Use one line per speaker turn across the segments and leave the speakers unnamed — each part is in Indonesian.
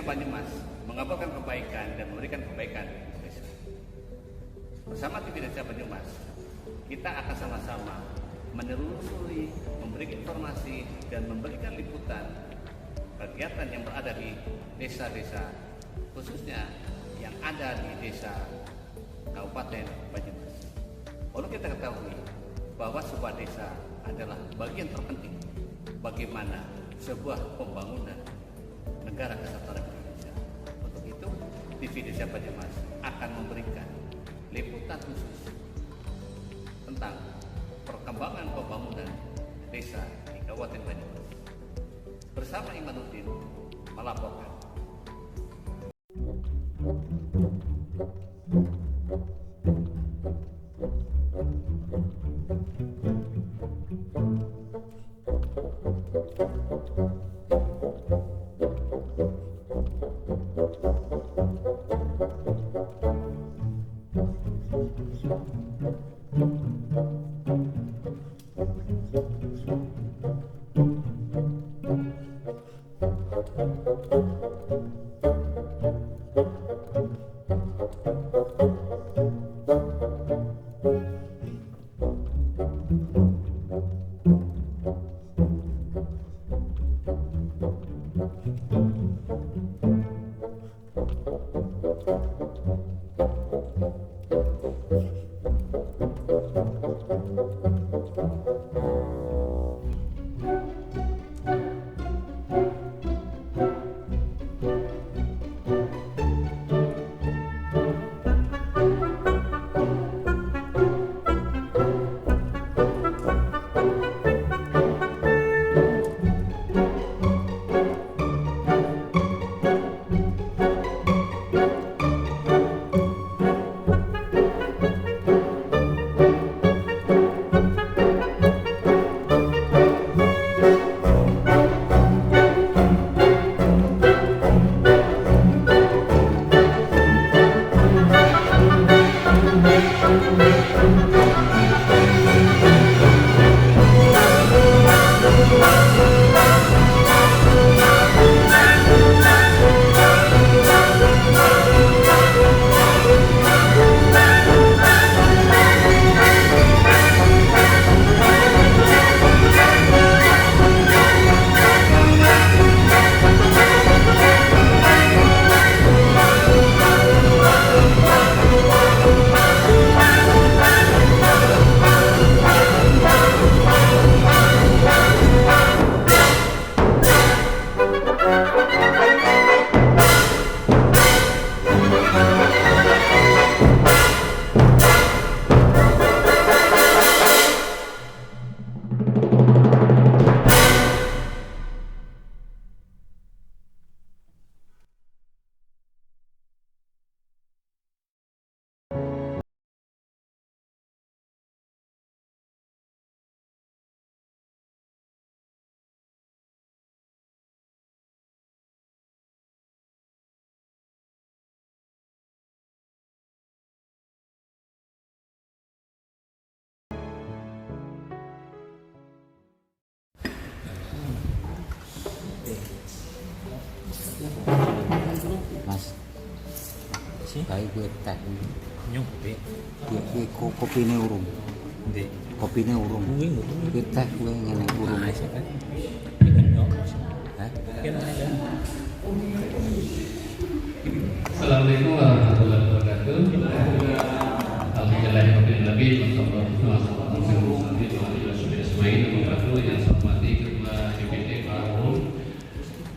Desa Banyumas mengabarkan kebaikan dan memberikan kebaikan di desa. Bersama TV Desa Banyumas, kita akan sama-sama menelusuri, memberikan informasi dan memberikan liputan kegiatan yang berada di desa-desa, khususnya yang ada di desa Kabupaten Banyumas. Perlu kita ketahui bahwa sebuah desa adalah bagian terpenting bagaimana sebuah pembangunan negara kesatuan Indonesia. Untuk itu, TV Desa Banyumas akan memberikan liputan khusus tentang perkembangan pembangunan desa di Kabupaten Banyumas. Bersama Imanuddin melaporkan.
Mas, baik gue teh.
Nyong kopi.
Gue kopi ini urung.
Ndi.
Kopi ini urung. Gue teh gue ngene urung.
Nah, sih kan. Ikan nyong.
Hah?
Ikan ada.
Assalamualaikum warahmatullahi wabarakatuh. Alhamdulillahirobbilalamin. Yang saya hormati Ketua DPD Pak Umum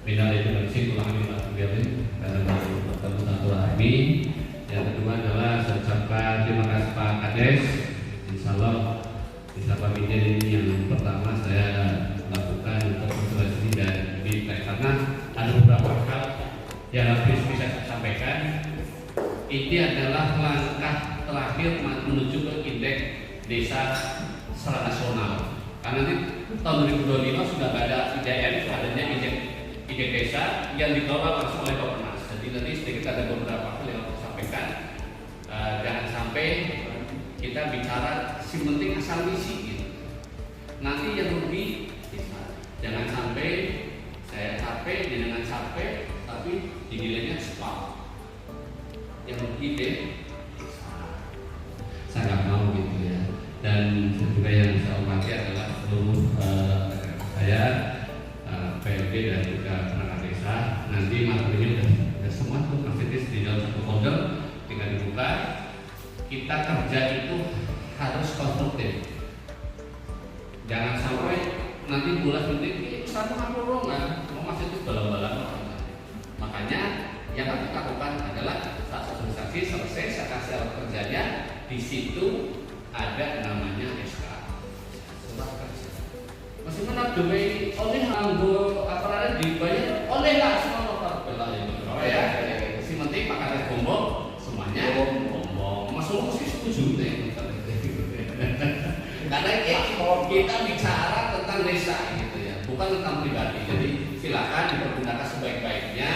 Bina Edukasi Tulang karena bertemu silaturahmi. Yang kedua adalah saya ucapkan terima kasih Pak Kades. Insya Allah bisa pamitin ini yang pertama saya lakukan untuk konsultasi dan feedback karena ada beberapa hal yang harus bisa saya sampaikan. Ini adalah langkah terakhir menuju ke indeks desa secara nasional. Karena nanti tahun 2025 sudah ada IDN, adanya indeks desa yang dikelola langsung oleh Bapenas. Jadi nanti sedikit ada beberapa hal yang harus sampaikan. Jangan sampai kita bicara si penting asal misi gitu. Nanti yang rugi desa. Jangan sampai saya capek, jangan capek, tapi tapi dinilainya cepat. Yang ide saya nggak mau gitu ya. Dan juga yang saya hormati adalah seluruh saya PLB dan juga perangkat desa. Nanti malam ini sudah semua tuh fasilitas di dalam satu folder tinggal dibuka. Kita kerja itu harus konstruktif. Jangan sampai nanti bulan ini satu kan mau masih itu balang-balang. Makanya yang harus kita lakukan adalah saat sosialisasi selesai saya kasih alat kerjanya, di situ ada namanya SK. Masih mana demi oleh anggo apa dibayar oleh lah semua bela ya. Si penting Pak Kades Gombong semuanya ngomong. Mas Ulu sih setuju deh. Karena kita bicara tentang desa gitu ya, bukan tentang pribadi. Jadi silakan dipergunakan sebaik-baiknya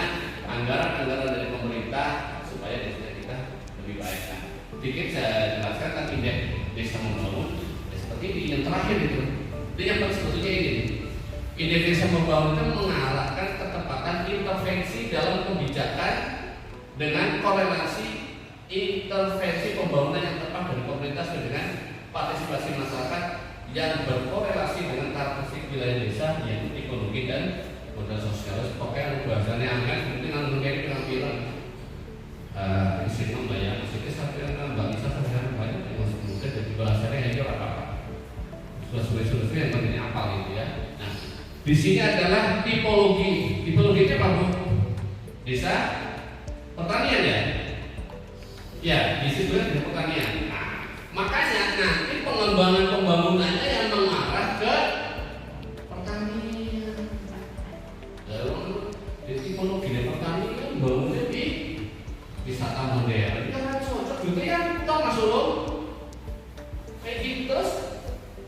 anggaran-anggaran dari pemerintah supaya desa kita lebih baik. Nah, sedikit saya jelaskan tentang indeks desa membangun ya, seperti ini yang terakhir itu yang sebetulnya ini indeks desa membangun itu mengarahkan ketepatan intervensi dalam kebijakan dengan korelasi intervensi pembangunan yang tepat dari pemerintah dengan partisipasi masyarakat yang berkorelasi dengan karakteristik wilayah desa yaitu ekonomi dan modal sosial. Pokoknya bahasanya angkat mungkin anu ngene penampilan istimewa ya maksudnya sampai nggak bisa sampai banyak yang masih muda jadi bahasanya aja apa-apa survei yang pentingnya apa gitu ya. Nah di sini adalah tipologi itu apa Bu? Desa pertanian ya di situ ada pertanian. Nah, makanya nanti pengembangan pembangunannya yang mengarah ke pertanian. Jadi tipologi dari pertanian bangunnya di wisata modern. Kan cocok juga ya, toh Mas Ulum. Kayak gitu terus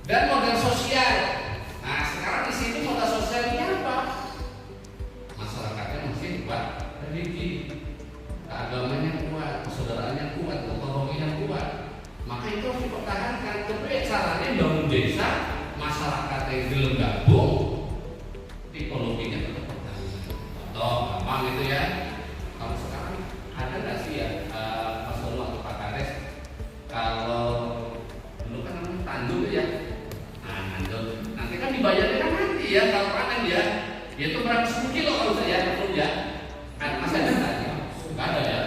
dan modal sosial. Nah sekarang di sini modal sosialnya apa? Masyarakatnya masih kuat religi, keagamannya kuat, persaudaraannya kuat, ekonominya kuat. Maka itu harus dipertahankan. Tapi caranya bangun desa, masyarakatnya belum gabung, tipologinya tetap pertahanan. Contoh gampang itu ya. Kalau sekarang ada nggak sih ya Mas Ulu atau Pak Kades? Kalau dulu kan namanya tandur ya. Nah tandur, nanti kan dibayarnya kan nanti ya kalau panen ya. Itu berapa 10 kilo kalau saya perlu ya. Kan masa ada nggak? Nggak ada ya.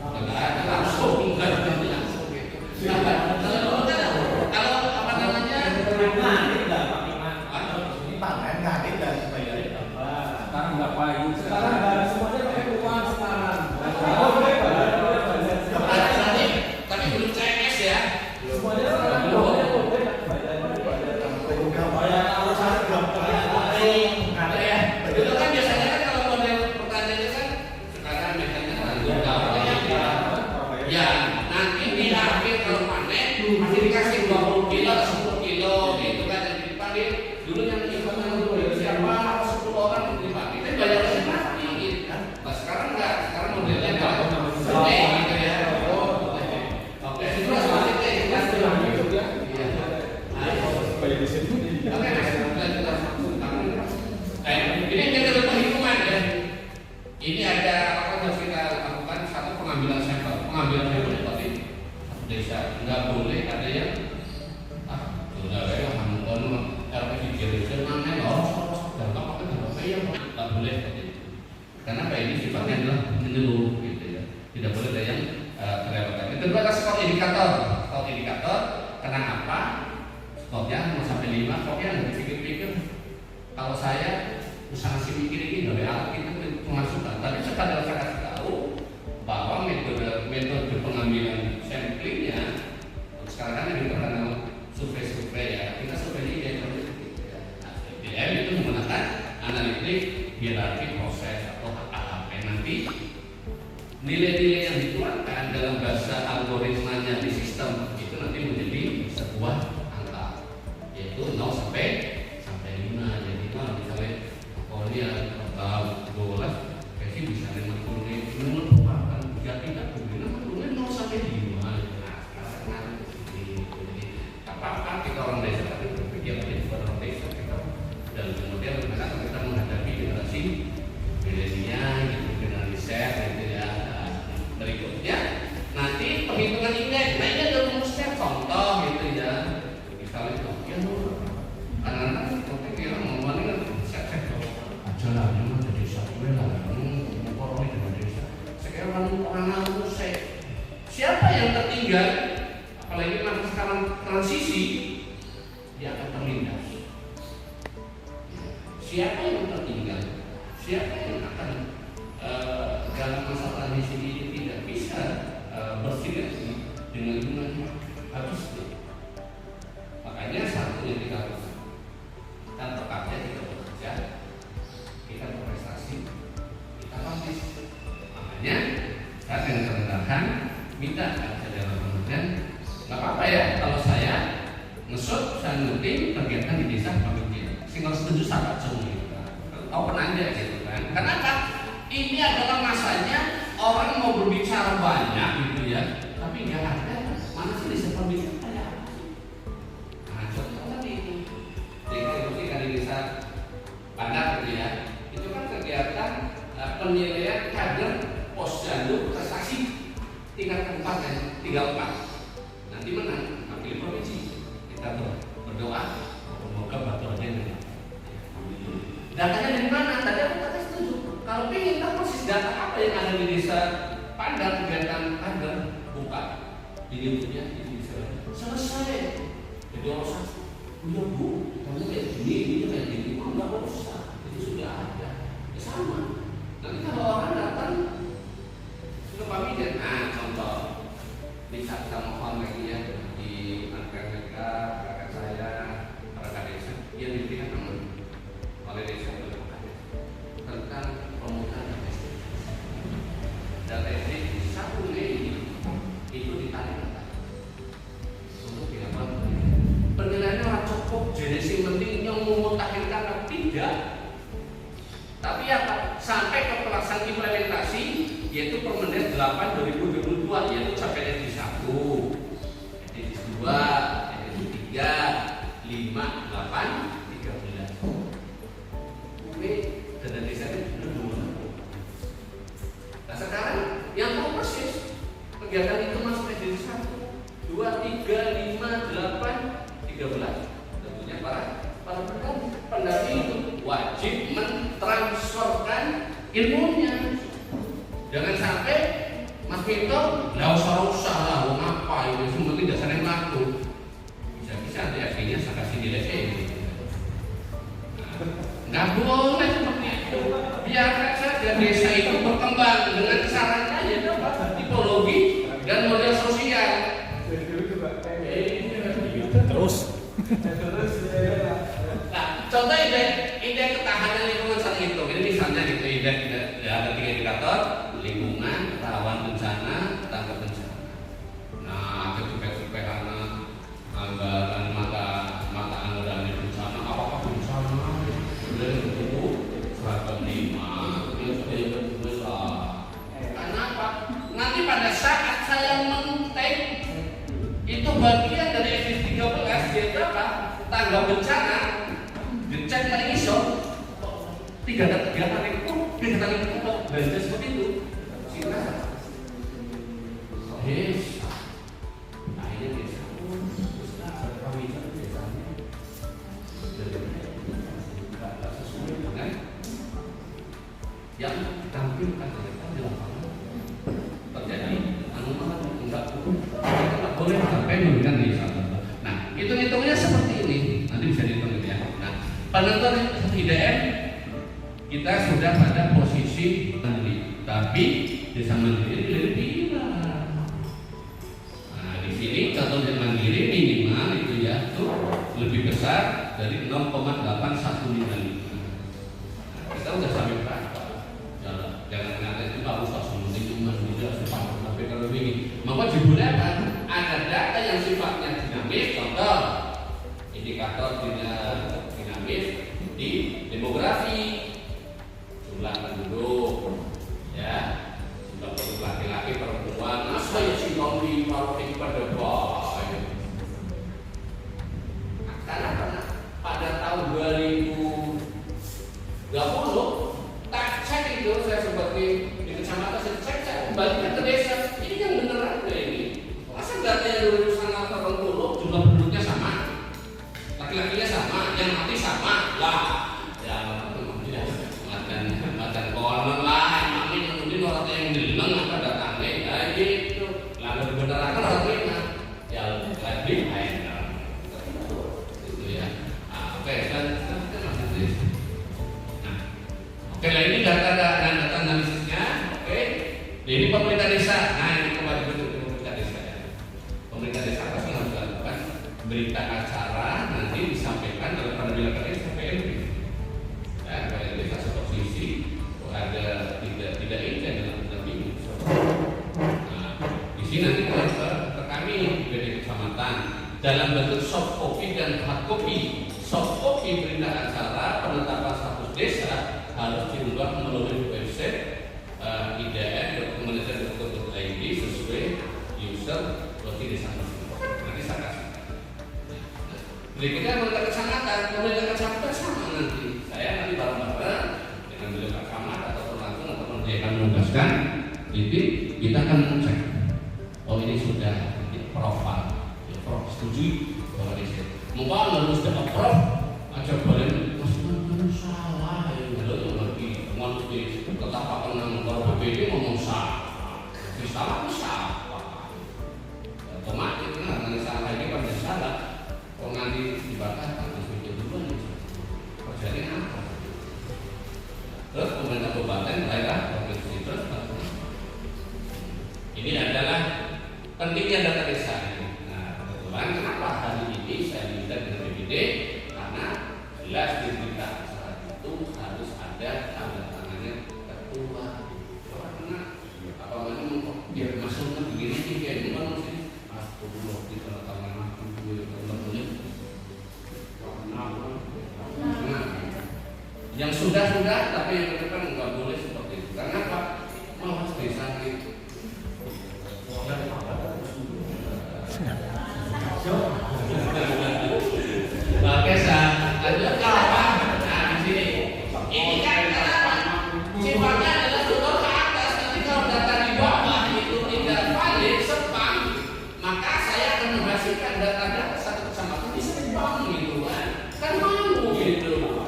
Nggak ada langsung nggak ada langsung gitu. Kalau apa namanya?
Ini panen nggak ada dibayarin apa?
Sekarang nggak payu.
Sekarang nggak ada semuanya pakai uang sekarang.
Tapi belum CMS ya.
Semuanya
Itu kan biasanya kan kalau model pertanian itu kan sekarang biasanya ya nanti di akhir kalau panen masih dikasih 20 kilo atau 10 kilo gitu kan yang dipanggil dulu yang dulu siapa 10 orang yang dipanggil kan bayarnya mati gitu kan. Nah sekarang enggak, sekarang modelnya enggak gitu ya. Oke, itu selanjutnya itu ya.
bayar di situ.
Oke, ini kita ada penghitungan ya. Ini ada apa yang kita lakukan satu pengambilan sampel tapi desa nggak boleh ada yang sudah ya hangon RPG region mana loh dan apa yang nggak boleh karena apa ini sifatnya adalah menyeluruh gitu ya, tidak boleh ada yang kelewatan. Yang kedua adalah skor indikator. Kenapa? Skornya mau sampai 5, skornya nggak dipikir-pikir. Kalau saya usaha si mikir ini dari alat itu pemasukan, tapi sekadar saya kasih tahu bahwa metode pengambilan samplingnya sekarang kan ada pernah survei ya, kita survei ini ya, SDM itu menggunakan analitik hierarki proses atau AHP. Nanti nilai-nilai yang dikeluarkan dalam bahasa algoritmanya di sistem itu nanti menjadi sebuah angka yaitu 0 sampai 5. Jadi kalau misalnya dia bola kayak bisa 50 nih, menurut apa? Jika tidak kemudian 0 sampai 5. Nah, jadi apa kita orang desa tapi berpikir orang desa kita dan kemudian kita menghadapi generasi milenial, tertinggal, apalagi masa sekarang transisi, dia akan terlindas. Siapa yang tertinggal? Siapa yang akan dalam masa transisi ini tidak bisa bersinergi dengan lingkungan? Harus. Makanya satu yang kita lakukan, kita terpakai, kita bekerja, kita berprestasi, kita publish. Makanya saya akan kerendahan minta dalam kemudian nggak apa-apa ya kalau saya ngesut, saya ngerti kegiatan di desa pemimpin sehingga setuju sahabat semua open aja gitu kan. Kenapa? Ini adalah masanya orang mau berbicara banyak gitu ya, tapi nggak ada mana sih desa pemimpin ada. Nah contoh tadi itu ketika di desa Bandar gitu ya, itu kan kegiatan penilaian kader posyandu prestasi tingkat kabupaten 34. Nanti menang pilih provinsi. Kita berdoa semoga baturannya. Datanya dari mana? Tadi aku kata setuju. Kalau ingin tahu persis data apa yang ada di desa Pandang kegiatan kader, buka ini punya ini selesai. Jadi orang udah bu, kamu kayak gini, kayak gini, nggak usah. Itu sudah ada. Ya sama. Nanti kalau orang datang ke pamitan, nah contoh, bisa kita mohon lagi ya di mereka, rekan saya, rekan desa yang diberikan teman oleh desa tentang pemutaan dan SD 1 Mei itu ditarik untuk dilakukan penilaiannya orang cukup jenis yang penting yang memutakhirkan tidak, tapi apa sampai ke pelaksanaan implementasi yaitu Permendes 8 2022 yaitu capai SD 1, SD 2, SD 3, 5, 8, 13. Ini dana desa itu belum. Nah sekarang yang tahu persis kegiatan itu masuk SD 1, 2, 3, 5, 8, 13. Tentunya para pendamping itu wajib mentransferkan ilmunya. Jangan sampai Mas Vito nggak usah lah, mau ngapa ini semua tidak sadar laku. Bisa-bisa nanti akhirnya saya kasih nilai C. Nggak boleh seperti itu. Biarkan saja desa itu berkembang dengan caranya ya, tipologi dan model sosial.
Terus.
Nah, contoh indeks ketahanan lingkungan saat itu. Ini misalnya gitu indeks ada 3 indikator: lingkungan, rawan bencana, tanggap bencana. Nah, ketika anggaran mata anggaran bencana, apakah bencana? Sudah itu 105, itu sudah besar. Kenapa? Nanti pada saat saya men-take itu bagian dari SD 13 dia berapa? Tanggap bencana, dicek paling iso 3 kali itu belanja seperti itu. Sehingga akhirnya desa sesuai dengan yang ditampilkan di lapangan terjadi anomali enggak boleh sampai memberikan desa. Nah hitung-hitungnya seperti ini, nanti bisa dihitung ya. Nah penentuan IDM kita sudah pada posisi mandiri, tapi desa mandiri lebih tinggal. Nah di sini contoh desa mandiri minimal itu ya tuh lebih besar dari 0,815. Nah, kita udah sampai berapa? Jangan ngata itu bagus langsung cuma tidak sepakat sampai kalau ini. Maka digunakan ada data yang sifatnya dinamis, contoh indikator dinamis di demografi. Jumlah penduduk, ya, jumlah penduduk laki-laki perempuan. Nah, saya singkong di paruh ini pada bawah. Karena pada tahun 2020 tak cek itu saya seperti di kecamatan saya cek kembalikan ke desa. Ini yang beneran ada ini. Masa data yang 2080 jumlah penduduknya sama, laki-lakinya sama, yang mati sama, lah. Macan konon lah, emang ini orang yang bilang apa datangnya, ya gitu. Lalu beneran orang desa. Nah, oke lah ini data analisisnya. Oke, ini pemerintah desa. Nah ini kembali ke pemerintah desa ya. Pemerintah desa pasti harus lakukan berita acara nanti disampaikan oleh pada wilayah PLB. Ya, pada desa supervisi ada tidak ini dalam ini. Nah, di sini nanti ke kami dari kecamatan dalam bentuk soft copy dan hard copy. Soft copy berita acara penetapan status desa harus diunggah melalui website idn.kementerian.go.id sesuai user lokasi desa masing-masing. Nanti saya kasih. Berikutnya pemerintah kecamatan sama nanti. Saya nanti bareng-bareng dengan beliau Pak Camat atau langsung atau dia akan menugaskan. Jadi kita akan cek. Oh ini sudah profil. Ya, Prof setuju bahwa ini mungkin harus dapat Prof aja boleh masih salah ya kalau lagi ngomong di tetap akan ngomong BPD ngomong salah. Bisa otomatis kan nanti salah ini kan salah. Kalau nanti dibakar kan masih duluan kerjanya apa? Terus pemerintah kabupaten daerah provinsi terus ini adalah pentingnya data desa. Nah kebetulan kenapa hari ini saya minta dengan BPD karena jelas di berita acara itu harus ada tanda tangannya ketua. Karena apa namanya biar masuknya begini sih kayak gimana sih? Aku belum di tanda tangan aku yang sudah tapi yang ke depan nggak boleh seperti itu. Karena apa? Malas desa itu. Oke, lanjut ke apa? Nah di sini ini kan kenapa? Sifatnya adalah tutur ke atas. Nanti kalau data di bawah itu tidak valid sepam, maka saya akan menghasilkan data satu kecamatan di sepam gitu kan malu gitu.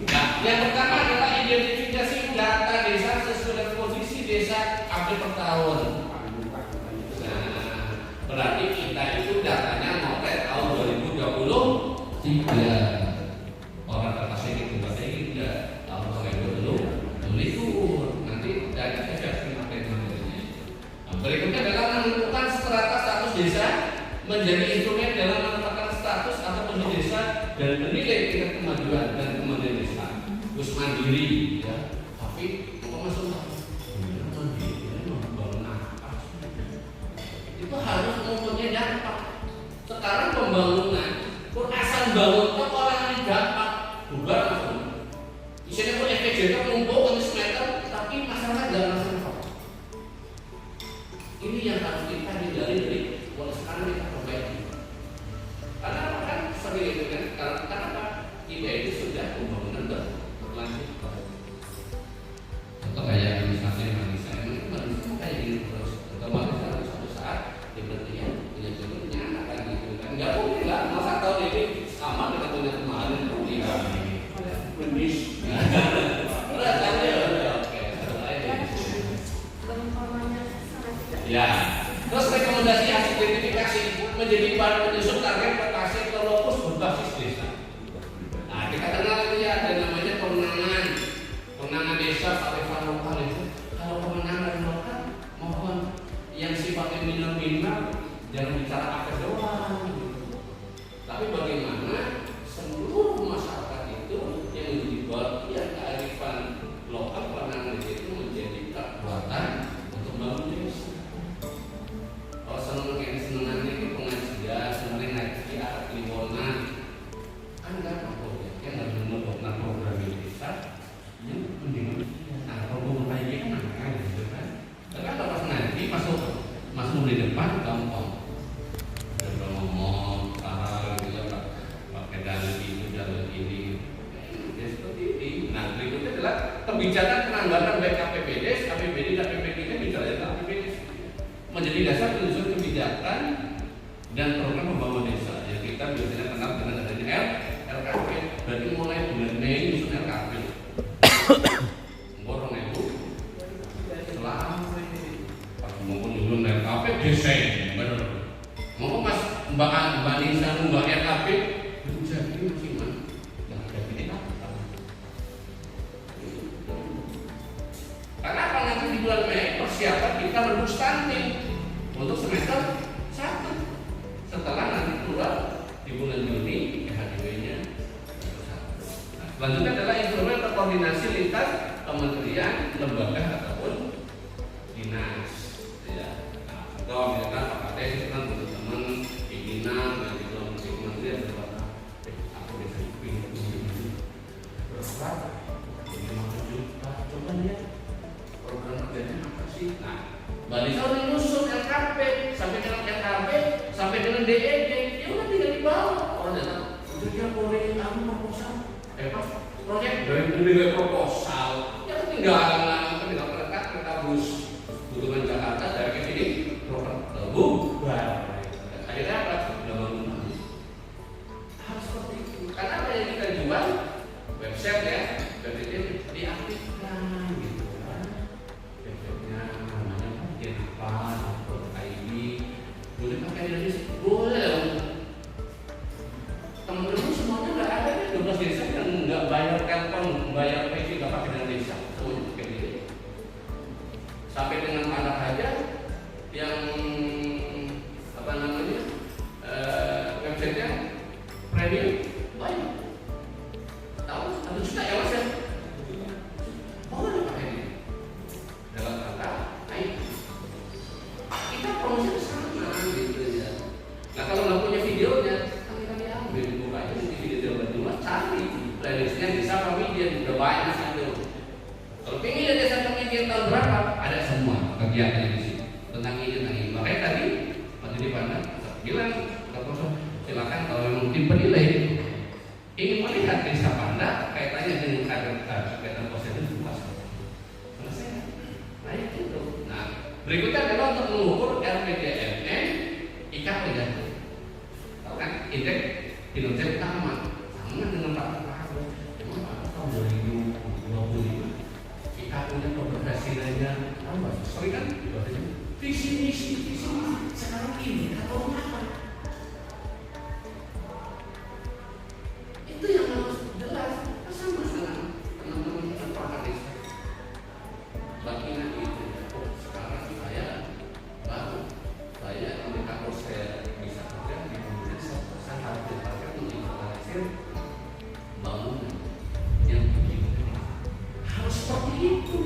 Nah, yang pertama adalah identifikasi data desa sesuai dengan posisi desa update per tahun. Nah, berarti kita itu datanya mulai tahun 2023. Orang data saya juga tahun 2020 nanti data efektif update materinya. Nah, berikutnya adalah menentukan strata status desa menjadi instrumen dalam menetapkan status atau kondisi desa dan menilai tingkat kemajuan dan kemandirian desa. Terus mandiri, ya. Tapi apa maksudnya? Itu harus mempunyai dampak. Sekarang pembangunan, pun asal bangun kok orang ini dampak, bubar maksudnya. Isinya pun FPJ itu numpuk untuk meter, tapi masalah nggak masalah. Ini yang harus kita hindari dari mulai sekarang kita perbaiki. Karena kan sering itu kan, karena apa? Kita itu sudah pembangunan berlanjut. Contoh kayak misalnya manusia kayak gini terus, otomatis kan suatu saat dia punya anak lagi gitu kan, nggak mungkin lah masa tahun ini sama dengan tahun kemarin tidak benis. Terus Selanjutnya adalah instrumen terkoordinasi lintas kementerian, lembaga ataupun dinas. Ya. Nah, contoh misalkan Pak Kades itu kan teman-teman pimpinan dari kementerian berapa? Aku bisa pilih berapa? 50 juta. Coba lihat program kerjanya apa sih? Nah, Mbak Lisa udah nyusun LKP sampai dengan LKP sampai dengan DED, ya udah tinggal dibawa. Orang datang, udah dia boleh kamu proposal, proyek dari proposal, ya ketinggalan, perangkat kereta bus butuhan Jakarta dari ke sini, akhirnya apa? Sudah bangun. Harus seperti itu. Karena apa yang kita jual website ya, website diaktifkan gitu kan. Websitenya namanya bagian apa? .id. Boleh pakai dari boleh. Teman-teman semuanya nggak ada nih 12 desa yang nggak bayar telepon, bayar PC nggak pakai dana desa, semuanya kayak gitu. Sampai dengan anak aja yang apa namanya websitenya premium banyak. Tahu 1 juta ya mas ya? Boleh pakai ini. Dalam kata naik. Kita promosi sama gitu ya. Nah kalau nggak punya videonya, kami ambil buka aja di video berdua, cari playlistnya di Sapa Media udah banyak satu. Kalau pengen lihat Desa Comedian tahun berapa, ada semua kegiatan di sini tentang ini. Makanya tadi waktu di Pandang bilang, silakan kalau memang tim penilai ingin melihat Desa Pandang kaitannya dengan kegiatan positif puas. Selesai. Nah itu. Nah berikutnya adalah untuk mengukur RPJMN IKP kan. Tahu kan indeks kinerja utama sama dengan Pak Prabowo. Memang Pak tahun 2025 kita punya keberhasilannya apa? Sorry kan? Visi misi sekarang ini atau apa? Itu yang harus jelas. Sama teman-teman perangkat desa. Bagian itu. Oh, sekarang saya baru saya indikator saya bisa kerja di Indonesia. Saya harus dipakai untuk implementasi bangunan yang begini. Harus seperti itu.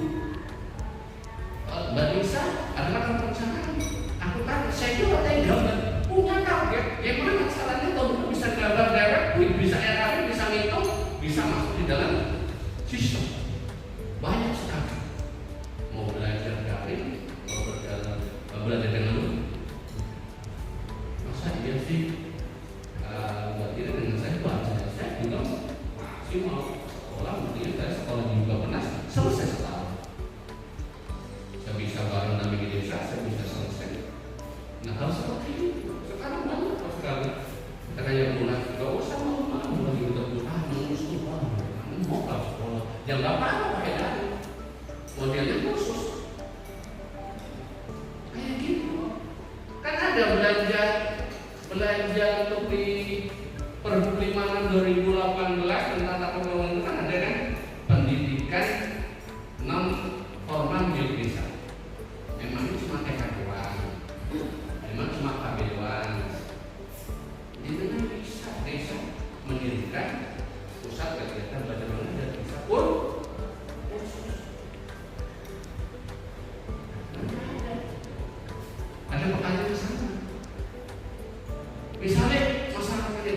Mbak Lisa adalah perencanaan. Aku tahu, saya juga gambar punya target. Yang mana salahnya tahu bisa gambar direct, bisa RKP, bisa ngitung, bisa masuk di dalam sistem. Banyak sekali. Mau belajar daring, mau belajar dengan lu. Masa iya sih? Mbak Tira dengan saya baca, saya juga masih mau sekolah, mungkin saya sekolah juga pernah selesai setahun. Saya bisa bareng nabi di desa, saya bisa selesai. Nah harus seperti itu. Sekarang banyak sekali. Kita kayak pulang, gak usah mau lagi udah pulang, ngurus uang, mau ke sekolah. Yang nggak apa-apa pakai dari modelnya khusus. Kayak gitu. Kan ada belanja untuk di Perlimanan 2018 tentang tata kelola itu kan ada kan pendidikan non formal milik desa. Memang cuma TK doang, memang cuma KB doang. Di mana bisa desa mendirikan pusat kegiatan belajar mengajar desa pun ada pertanyaan ke sana. Misalnya masyarakat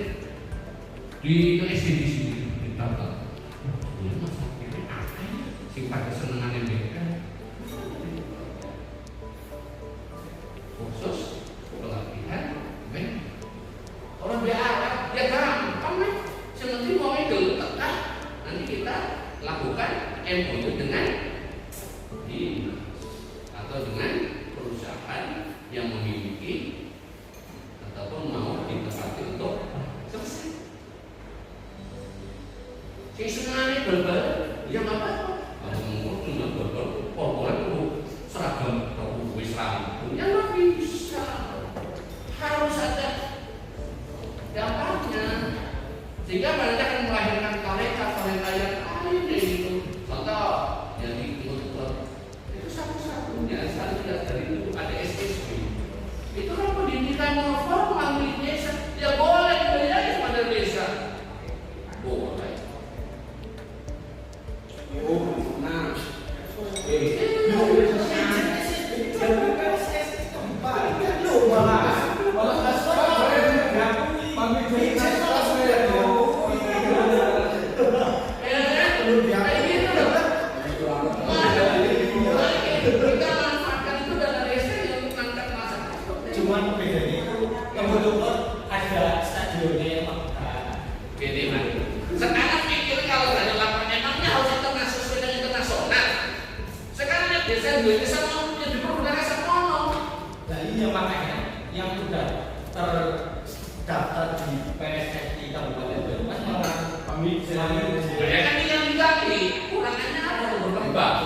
di SD di sini di Tabak, masyarakat apa ya? Sifat kesenangannya mereka khusus pelatihan orang biasa ya gampang nih. Sementara mau itu tetap nanti kita lakukan MOU dengan dinas atau dengan perusahaan yang memiliki ataupun mau ditempati untuk selesai. Sebenarnya berbal, ya nggak apa-apa. Kalau mengukur dengan berbal, boleh seragam atau Islam, ya nggak bisa. Harus ada dampaknya, sehingga mereka akan melahirkan talenta yang lain itu. Contoh, yang diikut itu satu-satunya dari itu ada SSB. Itu kan pendidikan non formal di desa, ya boleh dibayar pada desa, boleh.
Gini Mas, sekarang pikir kalau nggak ada lapangan emangnya harus internasional sesuai dengan internasional. Sekarang yang biasa duitnya sama yang di perguruan sama ono.
Nah iya makanya yang sudah terdaftar di PSSI Kabupaten Banyumas malah kami selalu
Ya kan tinggal diganti, kurangannya ada yang berkembang.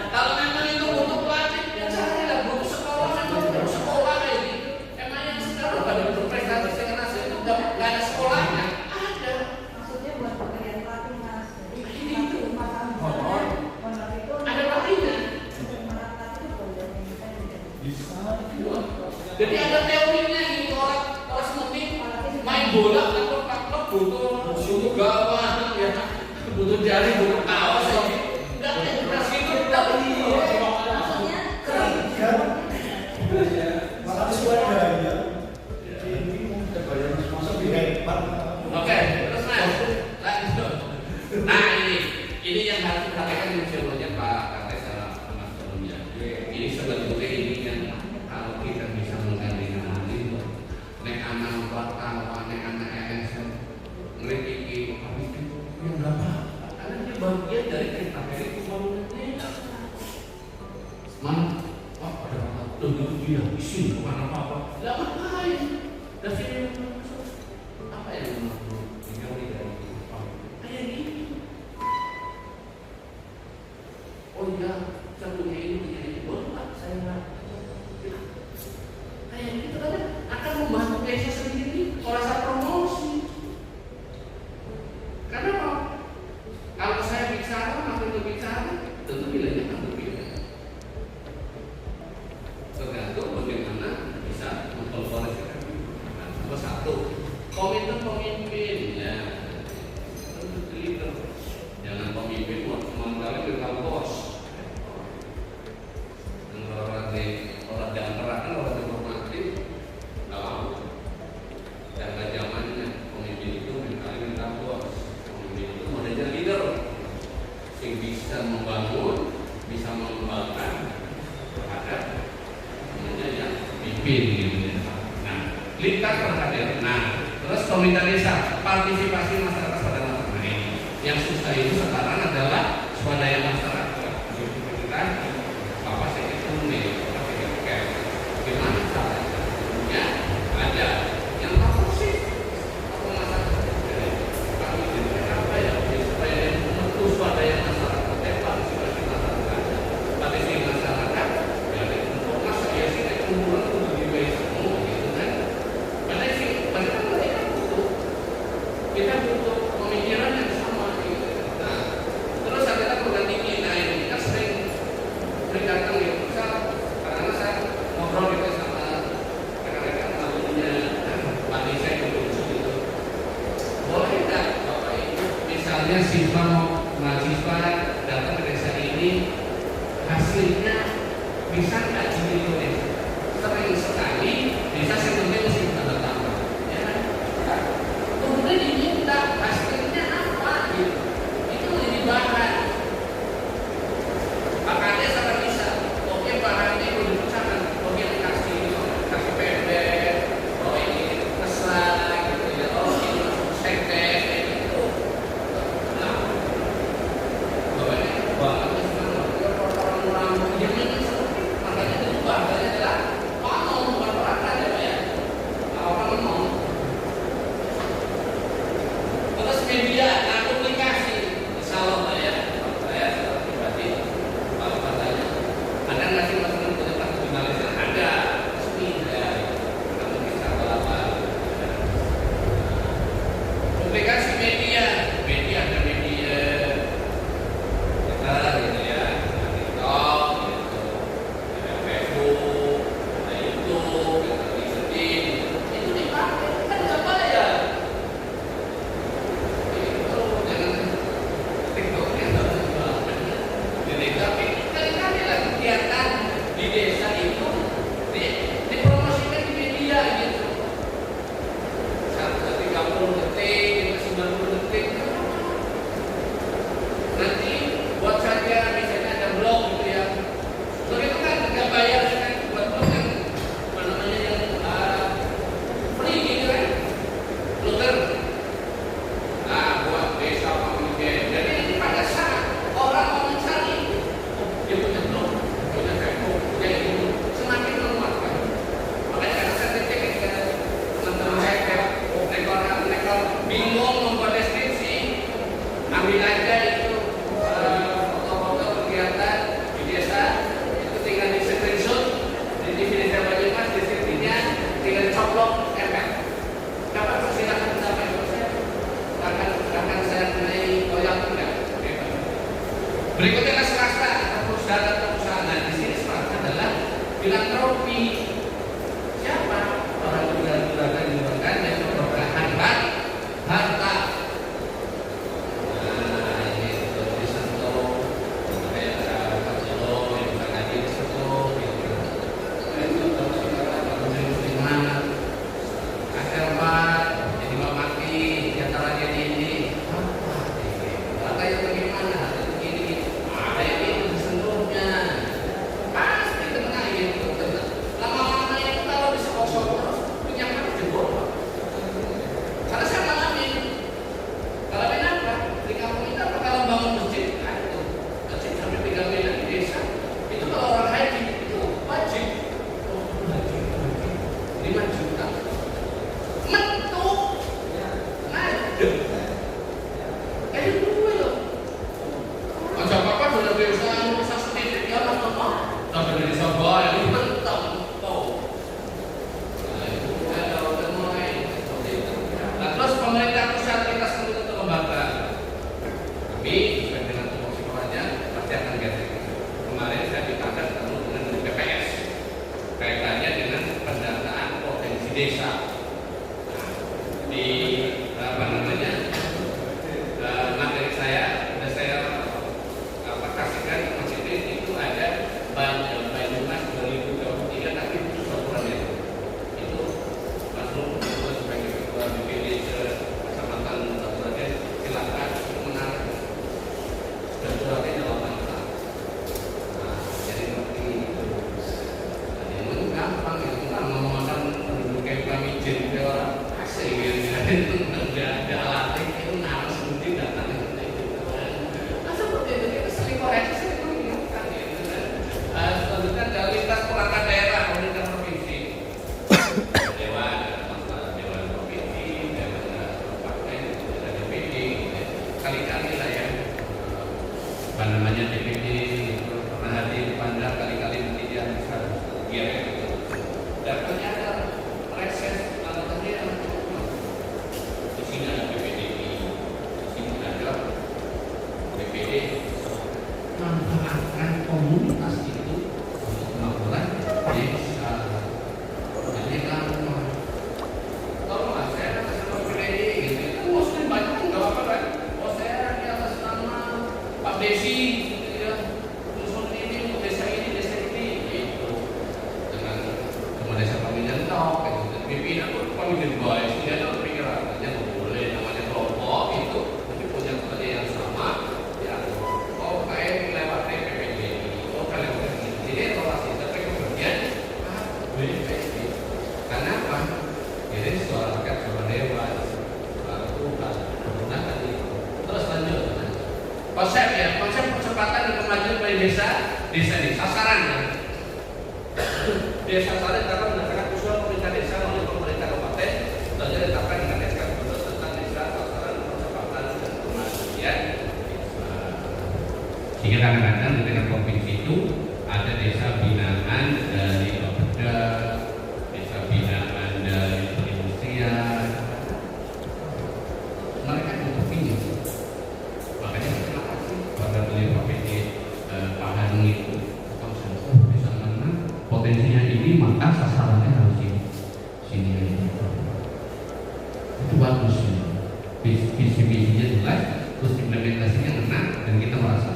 Kalau memang itu butuh pelatih, ya carilah butuh sekolah, memang butuh sekolah kayak gitu. Emang yang sekarang pada berprestasi dengan hasil itu nggak ada sekolahnya. Ada.
Maksudnya buat pekerjaan pelatih mas. Jadi
Ini itu.
honor itu
Ada pelatihnya.
pelatih itu boleh kita
bisa.
Jadi ada teorinya gitu orang semenit main bola atau klub butuh gawang ya, butuh jari, butuh kaos ya. Nggak ada generasi itu tapi
maksudnya
Kan malah swadaya. Ini mau kita bayar masuk di hebat.
Oke, terus Mas, lanjut. Nah ini yang harus diperhatikan sebelumnya Pak Kates sama sebelumnya. Ini sebetulnya ini yang kalau kita bisa mengganti nama itu, nek anak wartawan, nek anak LSM, ngerti yang berapa? Karena ini bagian dari kita itu bangunannya. Mana? Wah ada apa? Tuh dia isi bukan apa-apa. Lah ngapain? Dan sini apa yang menurut teori dari kayak gini? Oh iya, saya punya ini boleh Pak, saya nggak. Kayak gitu kan akan membantu desa sendiri, merasa promosi. Karena apa? Kalau saya bicara, makin berbicara, tentu nilainya akan berbeda. Tergantung bagaimana bisa mengkolaborasikan. Nah, nomor satu, komitmen pemimpin ya. Tentu leader. Jangan pemimpin mengkali berkali bos. Orang jangan terangkan orang dihormati, nggak mau. Dan zamannya pemimpin itu mengkali berkali bos. Pemimpin itu modelnya leader, yang bisa membangun, bisa mengembangkan terhadap yang pimpin gitu ya. Nah, lintas terhadap. Nah, terus komite desa, partisipasi masyarakat pada masalah ini. Yang susah itu sekarang adalah swadaya masyarakat. Kita apa sih itu nih? Gimana caranya? Ya, ada yang apa sih? Apa masyarakat? Kami jadi apa ya? Supaya itu swadaya masyarakat, partisipasi masyarakat, partisipasi masyarakat. Ya, untuk masa ya sih kumpulan itu lebih baik semua gitu kan? Padahal sih, padahal mereka butuh. Kita butuh pemikiran yang sama gitu. Nah, terus ada program tinggi. Nah, ini kita sering datang gitu. Karena saya ngobrol gitu sama rekan-rekan alumninya Pak Desa gitu. Boleh nggak Bapak Ibu misalnya siswa mahasiswa datang ke desa ini hasilnya bisa nggak ditulis? Sering sekali bisa sebetulnya mesti tanda tangan. Ya. Kemudian diminta hasilnya apa gitu. Itu jadi bahan. Makanya sangat bisa. Oke bahannya itu dipecahkan. Oke dikasih pendek. Oh ini besar gitu ya. Oh ini masuk sekte gitu. Nah,
di apa namanya materi saya sudah saya kasihkan ke Mas itu ada Banyumas 2023 tapi itu saluran ya. Itu Mas Nur sebagai ketua DPD Kecamatan Batu silakan untuk menarik dan suratnya dalam masa. Nah, jadi seperti itu. Jadi gampang ya, kita ngomongkan dulu kayak kami jadi orang asing ya, itu nggak ada alatnya itu harus mesti datang itu. Nah seperti itu kita sering koreksi. Selanjutnya adalah lintas perangkat daerah pemerintah provinsi. Dewan, Dewan provinsi, Dewan kabupaten, Dewan DPD. Kali-kali lah ya, apa namanya DPD itu pernah hadir pada kali-kali nanti dia bisa gitu. Dan ternyata reses alasannya di sini ada DPD, di sini ada DPD manfaatkan komunitas itu untuk kemakmuran desa. Jadi kalau nggak saya atas nama PDI gitu, itu muslim banyak nggak apa-apa kan? Oh saya di atas nama Pak Desi, gitu ya, usul ini untuk desa ini gitu. Dengan cuma desa pemilihan tok, gitu. Pimpinan pun pemilihan boys, dia tuh pikirannya nggak boleh namanya kelompok itu, tapi punya kerja yang sama. Oh, kayak lewat PPD, oh kalian jadi evaluasi sampai kemudian BPD. Karena apa? Jadi suara rakyat, suara dewan, suara Tuhan, menggunakan itu. Terus lanjut. Konsep ya, konsep percepatan dan kemajuan dari desa ini sasaran ya. Desa sasaran karena berdasarkan usulan pemerintah desa oleh pemerintah kabupaten, lalu ditetapkan dengan SK Gubernur tentang desa sasaran percepatan dan kemajuan. Sehingga kadang-kadang di tingkat provinsi itu ada desa binaan dari Bapeda, desa binaan dari perindustrian. Mereka butuh pinjam. Makanya terima kasih pada beliau Pak PD Pak Hanung itu bisa mana potensinya ini maka sasarannya harus sini aja. Itu bagus ya. Visi-visinya jelas, terus implementasinya enak dan kita merasa.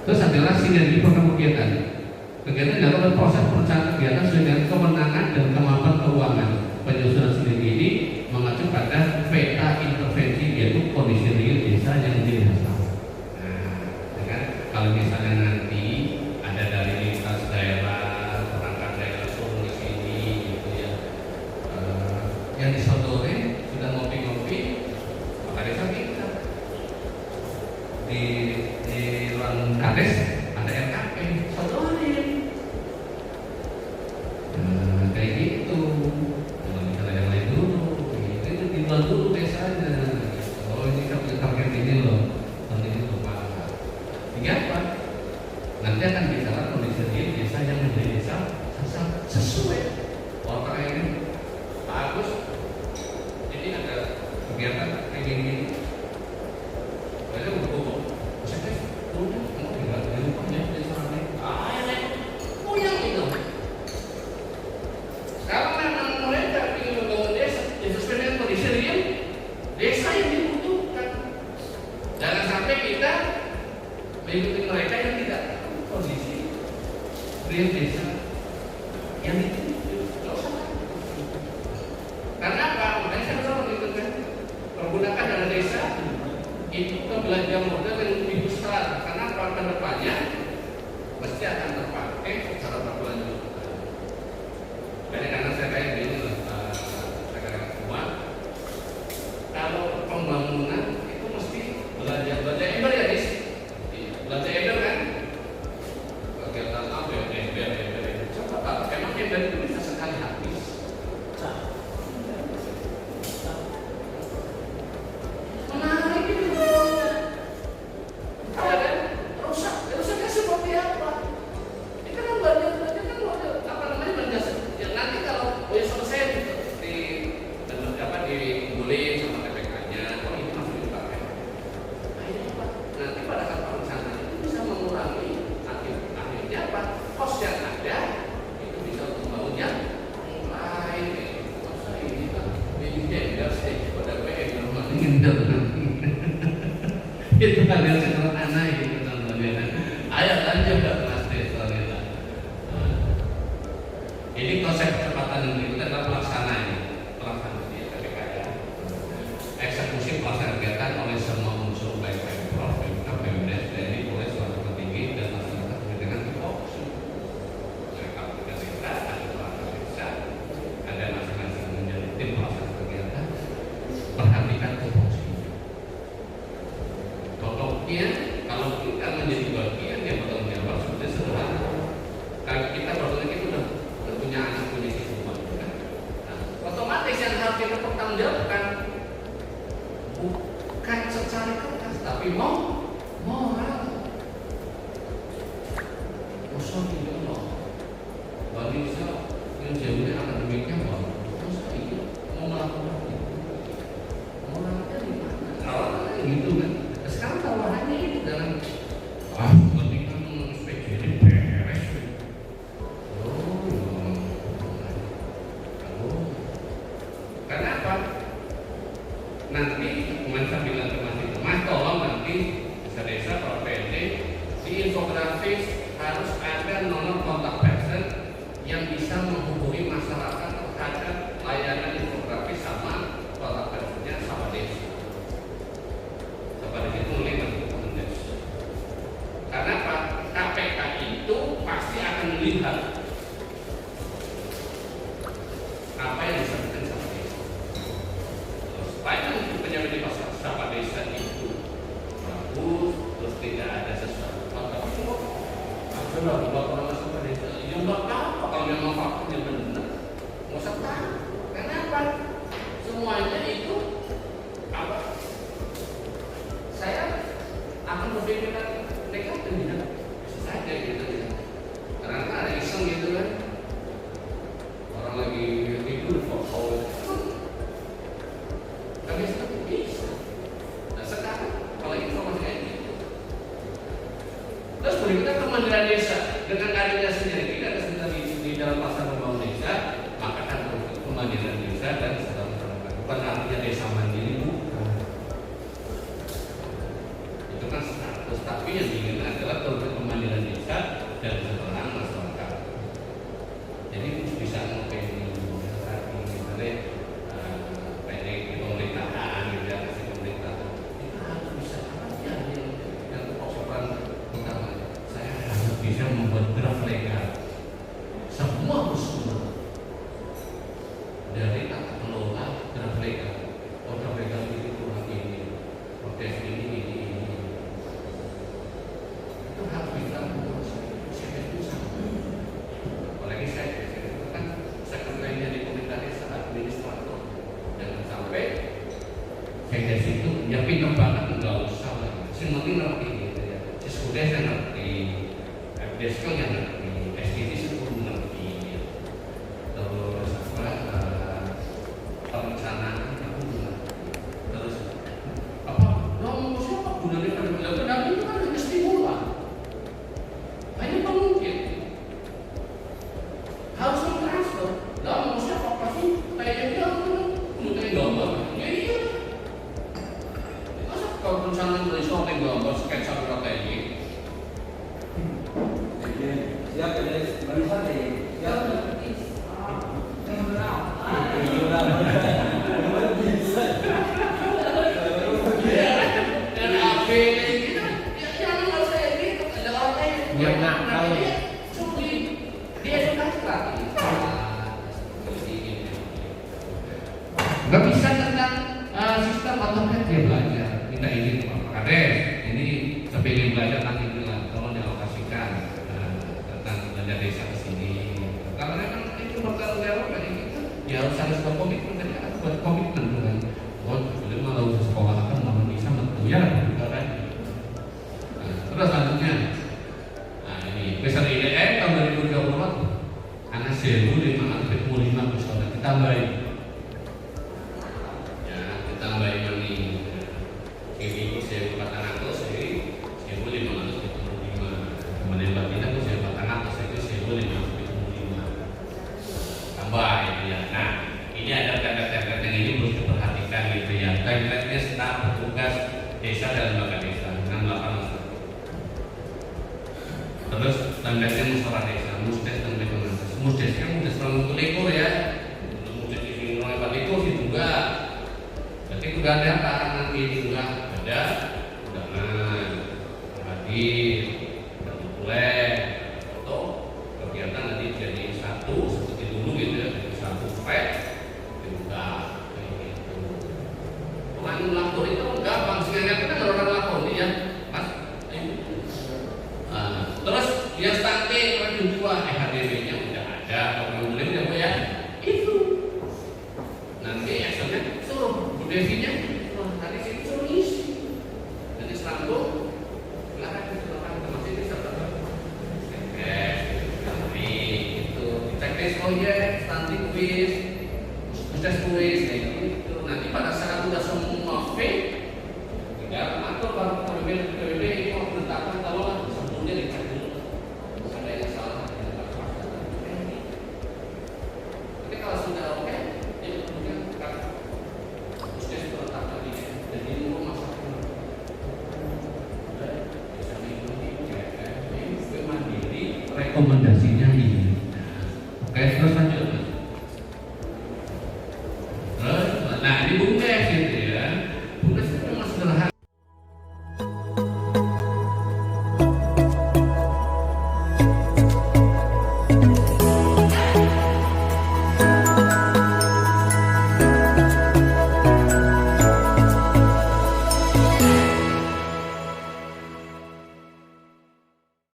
Terus adalah sinergi program kegiatan. Kegiatan dilakukan proses perencanaan kegiatan sesuai dengan kewenangan dan kemampuan keuangan. Penyusunan sinergi ini mengacu pada peta intervensi yaitu kondisi real desa yang dirasakan. Nah, dengan kalau misalnya nanti ada dari lintas daerah, perangkat daerah turun di sini, gitu ya, yang disodorkan sudah ngopi-ngopi, maka desa kita di ruang kades ada RKP, sodorin. Kayak gitu. Kalau misalnya yang lain dulu, itu dibuat dulu desanya. Oh ini kan punya target ini loh, nanti itu pak. Hingga apa? Nanti akan bicara kondisi real desa yang menjadi desa sesuai. Orang ini Pak Agus, ini ada kegiatan kayak gini. Saya udah bohong. Saya udah mau tinggal di rumahnya di sana. Punya itu. Kalau memang mereka ingin membangun desa, sesuai dengan kondisi real desa yang dibutuhkan. Jangan sampai kita mengikuti mereka yang tidak tahu kondisi real desa yang dituju. Karena apa? Makanya saya selalu mengikuti pinter. Itu hal yang sederhana gitu contohnya. Ayo lanjut ke Mas Desonila. Ini konsep kecepatan itu adalah pelaksanaan di KPK. Eksekusi pelaksanaan kegiatan oleh semua unsur baik Pemprov, Pemkab, BUMDes, TNI, Polres, Wali Tertinggi dan masyarakat dengan fokus. Ada desa, ada perangkat desa, ada masing-masing menjadi tim pelaksanaan kegiatan. Perhatikan tupoksi. Pokoknya kalau kita menjadi bagian yang bertanggung jawab seperti sederhana. Kalau kita bertanggung jawab kita udah punya anak punya istri rumah, kan? Nah, otomatis yang harus kita pertanggungjawabkan bukan secara kertas tapi moral. Usul tidak Allah. Bangsa yang jauhnya akademiknya bahwa saya mau melakukan itu. Moralnya di mana? Awalnya gitu kan. Sekarang tawarannya itu dalam penting kan SPJ ini beres. Kenapa? Nanti saya bilang ke Mas itu, Mas tolong nanti desa-desa provinsi di infografis harus ada nomor kontak person yang bisa menghubungi masyarakat terhadap layanan infografis sama kontak personnya sama desa. Pada itu karena apa? KPK itu pasti akan melihat apa yang disampaikan sama desa. Supaya pejabat di pasar sama desa itu bagus, terus tidak ada sesuatu. Tapi semua adalah orang sama desa. Yang nggak apa kalau memang faktanya benar, nggak usah tahu. Kenapa? Semuanya itu apa? Saya akan berpikiran negatif ya, bisa saja gitu ya. Karena ada iseng gitu kan, orang lagi tidur foto, tapi itu bisa. Nah sekarang kalau informasi kayak gitu, terus berikutnya Kementerian Desa dengan adanya sinergi dan kesenjangan di dalam pasar pembangunan desa, maka akan Kementerian Desa dan bukan artinya desa mandiri bukan. Itu kan status, tapi yang diinginkan adalah kemandirian desa dan kesejahteraan masyarakat. Jadi bisa mengopini misalnya pendek di pemerintahan gitu ya, kasih pemerintahan itu harus bisa yang persoalan utama. Saya harus bisa membuat draft legal semua usul dari tata kelola draft legal. Oh, draft legal ini kurang ini, proses ini itu harus bisa saya itu sama. Apalagi saya kan sekretarinya di pemerintah desa administrator, jangan sampai saya itu ya pintar banget nggak usah lah. Semua ini ngerti gitu ya. Sesudah saya ngerti, FDSK yang ngerti, SDT itu ngerti. Terus apa perencanaan aku ngerti. Terus apa? Nomor siapa gunanya kan itu kan stimulan. Hanya pemungkin harus transfer. Lah mau siapa pasti kayak dia punya gambar. Ya iya. Masa kalau perencanaan dari shopping gambar sketsa berapa ini?
Siap ya, barisan deh. Siap.
Dan AB gitu. Ya nggak usah ini ada orang lain.
Yang nakal.
Dia edukasi lagi. Nggak bisa tentang sistem otomatis dia belajar. Minta izin Pak Kades. Ini sebelum belajar nanti bilang tolong dialokasikan tentang dana desa ke sini. Kalau memang itu bertanggung jawab kayak gitu, ya harus ada sebuah komitmen. Tadi ada buat komitmen bukan. Oh, belum mau sekolah kan mau bisa mentuya kan. Terus selanjutnya, nah ini besar IDM tahun 2024 anak 1.545 pesawat ditambahin. Ya, ditambahin ini ini 1.400 jadi 1.545. Kemudian bagian itu 1.400 itu 1.545. Tambah itu ya. Nah, ini ada tanda-tanda yang ini standarnya musyawarah desa, musdes dan rekomendasi. Musdesnya musdes orang lekor ya, musdes ini orang lekor sih juga. Berarti udah ada apa nanti juga ada undangan, hadir, boleh atau kegiatan nanti jadi satu seperti dulu gitu ya, satu file dibuka kayak gitu. Orang lapor itu gampang sih, kan orang lapor ya, mas. Terus yang stunting orang dua HDW-nya udah ada, orang boleh udah ya itu. Nanti asalnya suruh Bu Devinya, tadi sini suruh isi. Nanti setelah itu silakan teman sini serta itu checklist proyek, stunting quiz, musdes quiz kayak gitu. Nanti pada saat udah semua fit, tinggal atur baru PBB ini mau menetapkan kalau sebelumnya dicek dulu ada yang salah. Tapi kalau sudah oke, ya kemudian musdes terletak tadi dan ini mau masalah bisa ini mandiri rekomendasinya ini. Oke, terus lanjut. Terus, nah ini bungkes gitu.